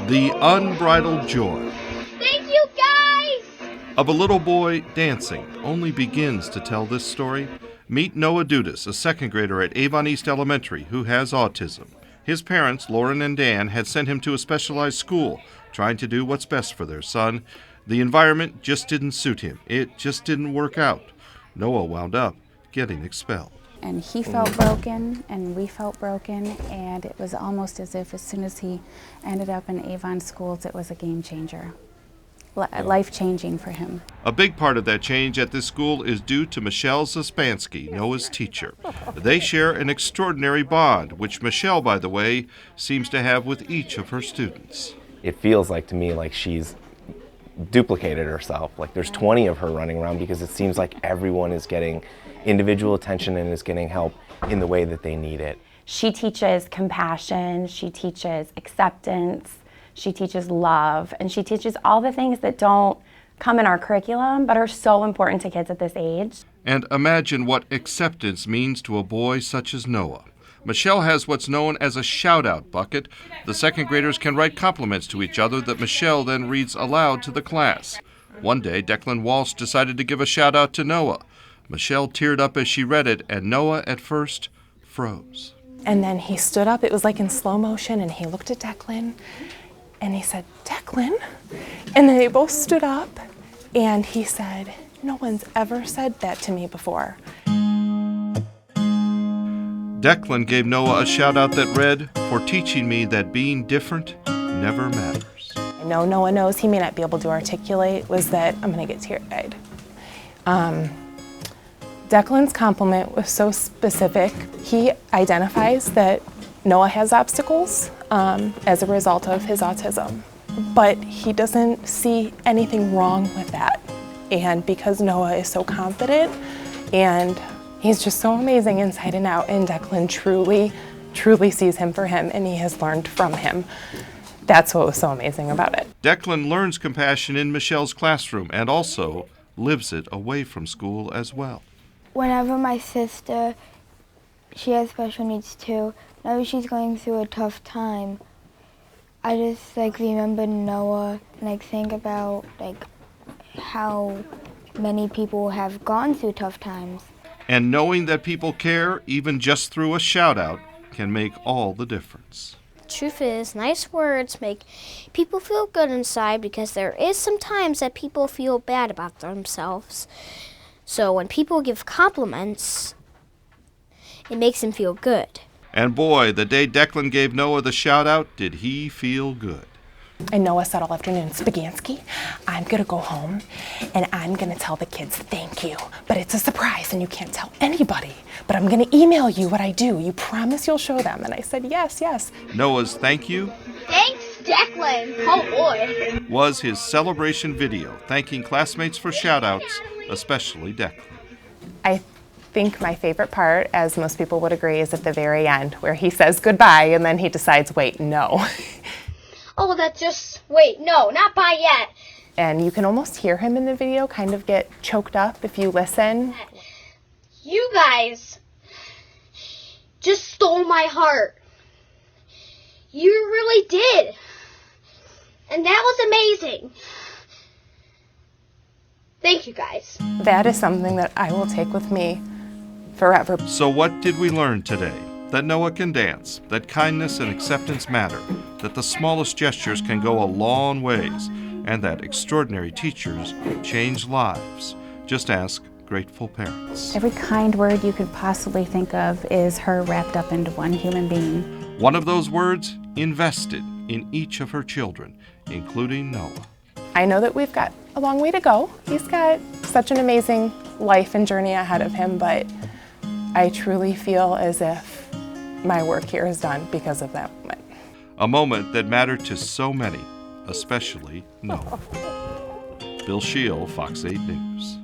The unbridled joy Thank you, guys! of a little boy dancing only begins to tell this story. Meet Noah Dudas, a second grader at Avon East Elementary who has autism. His parents, Lauren and Dan, had sent him to a specialized school, trying to do what's best for their son. The environment just didn't suit him. It just didn't work out. Noah wound up getting expelled. And he felt broken, and we felt broken, and it was almost as if as soon as he ended up in Avon schools, it was a game changer, life-changing for him. A big part of that change at this school is due to Michelle Zaspansky, Noah's teacher. They share an extraordinary bond, which Michelle, by the way, seems to have with each of her students. It feels like to me like she's duplicated herself. Like there's 20 of her running around because it seems like everyone is getting individual attention and is getting help in the way that they need it. She teaches compassion, she teaches acceptance, she teaches love, and she teaches all the things that don't come in our curriculum but are so important to kids at this age. And imagine what acceptance means to a boy such as Noah. Michelle has what's known as a shout-out bucket. The second graders can write compliments to each other that Michelle then reads aloud to the class. One day, Declan Walsh decided to give a shout-out to Noah. Michelle teared up as she read it, and Noah at first froze. And then he stood up, it was like in slow motion, and he looked at Declan, and he said, "Declan?" And then they both stood up, and he said, "No one's ever said that to me before." Declan gave Noah a shout-out that read, "For teaching me that being different never matters." I know Noah knows he may not be able to articulate was that I'm gonna get teary-eyed. Declan's compliment was so specific. He identifies that Noah has obstacles as a result of his autism, but he doesn't see anything wrong with that. And because Noah is so confident and he's just so amazing inside and out, and Declan truly sees him for him, and he has learned from him. That's what was so amazing about it. Declan learns compassion in Michelle's classroom and also lives it away from school as well. Whenever my sister, she has special needs too, whenever she's going through a tough time, I just remember Noah and think about how many people have gone through tough times. And knowing that people care, even just through a shout-out, can make all the difference. Truth is, nice words make people feel good inside because there is sometimes that people feel bad about themselves. So when people give compliments, it makes them feel good. And boy, the day Declan gave Noah the shout-out, did he feel good. And Noah said all afternoon, "Spagansky, I'm gonna go home and I'm gonna tell the kids thank you, but it's a surprise and you can't tell anybody, but I'm gonna email you what I do. You promise you'll show them?" And I said, yes. Noah's thank you Thanks, Declan! Oh boy! was his celebration video, thanking classmates for shout-outs, especially Declan. I think my favorite part, as most people would agree, is at the very end where he says goodbye and then he decides, wait, no. Oh, wait, no, not bye yet. And you can almost hear him in the video kind of get choked up if you listen. You guys just stole my heart. You really did. And that was amazing. Thank you, guys. That is something that I will take with me forever. So what did we learn today? That Noah can dance, that kindness and acceptance matter, that the smallest gestures can go a long ways, and that extraordinary teachers change lives. Just ask grateful parents. Every kind word you could possibly think of is her wrapped up into one human being. One of those words invested in each of her children, including Noah. I know that we've got a long way to go. He's got such an amazing life and journey ahead of him, but I truly feel as if my work here is done because of that moment. A moment that mattered to so many, especially Noah. Bill Scheel, Fox 8 News.